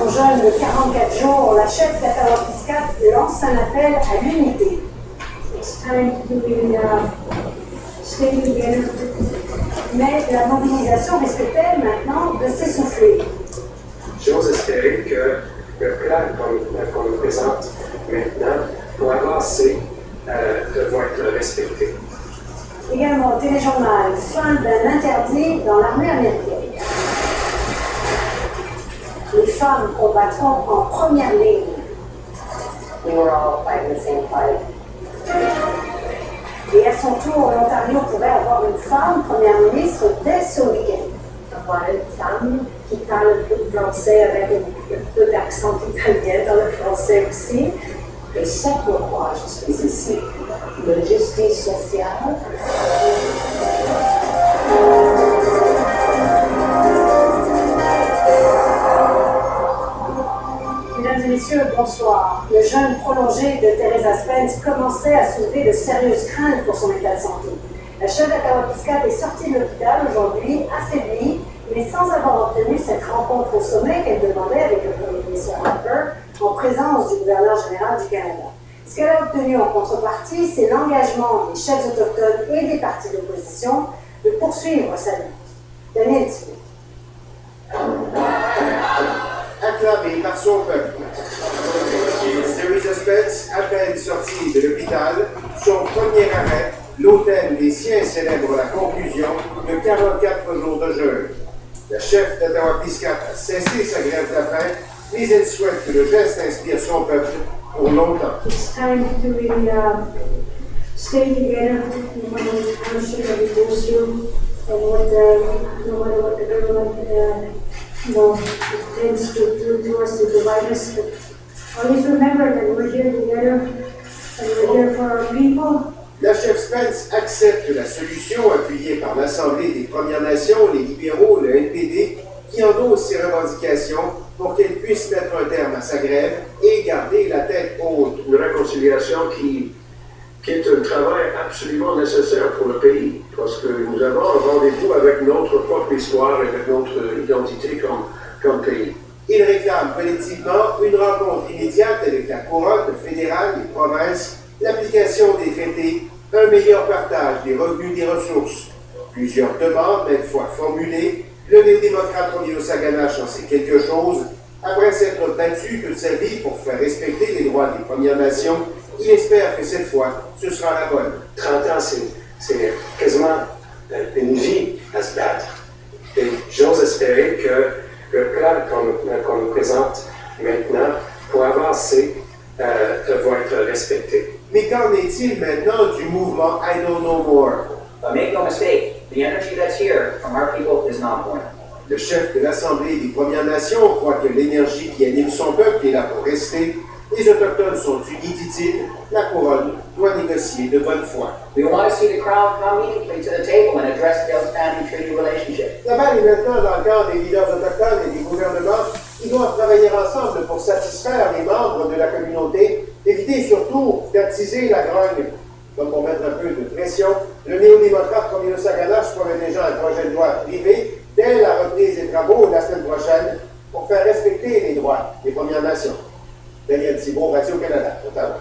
aux jeunes de 44 jours, la chef d'Ottawa-Piscate lance un appel à l'unité. It's time to stay together. Mais la mobilisation risque-t-elle maintenant de s'essouffler? J'ose espérer que le plan qu'on nous présente maintenant pour avancer va être respecté. Également au téléjournal, fin d'un interdit dans l'armée américaine. Les femmes combattront en première ligne. We were all fighting the same fight. Et à son tour, l'Ontario pourrait avoir une femme première ministre dès ce week-end. Avoir une femme qui parle un peu de français avec un peu d'accent italien dans le français aussi. Et c'est pourquoi je suis ici. La justice sociale. Mesdames et messieurs, bonsoir. Le jeûne prolongé de Teresa Spence commençait à soulever de sérieuses craintes pour son état de santé. La chef d'Ottawa-Piscate est sortie de l'hôpital aujourd'hui, affaiblie, mais sans avoir obtenu cette rencontre au sommet qu'elle demandait avec le Premier ministre Harper en présence du gouverneur général du Canada. Ce qu'elle a obtenu en contrepartie, c'est l'engagement des chefs autochtones et des partis d'opposition de poursuivre sa lutte. Daniel Smith. Acclamé par son peuple. Teresa Spence, à peine sortie de l'hôpital, son premier arrêt, l'hôtel des siens célèbre la conclusion de 44 jours de jeûne. La chef d'Ottawa-Piscate a cessé sa grève de la faim, mais elle souhaite que le geste inspire son peuple pour longtemps. It's time to really stay together no matter what hardship that we go through and no matter what the government tends to do to us to divide us. But always remember that we're here together and we're here for our people. La chef Spence accepte la solution appuyée par l'Assemblée des Premières Nations, les libéraux, le NPD, qui endosse ses revendications pour qu'elle puisse mettre un terme à sa grève et garder la tête haute. Une réconciliation qui est un travail absolument nécessaire pour le pays, parce que nous avons un rendez-vous avec notre propre histoire et avec notre identité comme pays. Il réclame politiquement une rencontre immédiate avec la couronne fédérale, les provinces, l'application des traités, un meilleur partage des revenus des ressources. Plusieurs demandes, maintes fois formulées, le néo-démocrate Romeo Saganash en sait quelque chose. Après s'être battu toute sa vie pour faire respecter les droits des Premières Nations, il espère que cette fois, ce sera la bonne. 30 ans, c'est quasiment une vie à se battre. Et j'ose espérer que le plan qu'on nous présente maintenant pour avancer va être respecté. Mais qu'en est-il maintenant du mouvement I Don't Know More? But make no mistake, the energy that's here from our people is not born. Le chef de l'Assemblée des Premières Nations croit que l'énergie qui anime son peuple est là pour rester. Les Autochtones sont unis, dit-il. La couronne doit négocier de bonne foi. We want to see the Crown come meaningfully to the table and address the outstanding treaty relationship. La balle est maintenant dans le camp des leaders autochtones et des gouvernements qui doivent travailler ensemble pour satisfaire les membres de la communauté, éviter surtout d'attiser la grogne. Donc, pour mettre un peu de pression, le néo-démocrate Romeo Saganash promet déjà un projet de loi privé dès la reprise des travaux la semaine prochaine pour faire respecter les droits des Premières Nations. Daniel Thibault, Radio-Canada, Ottawa.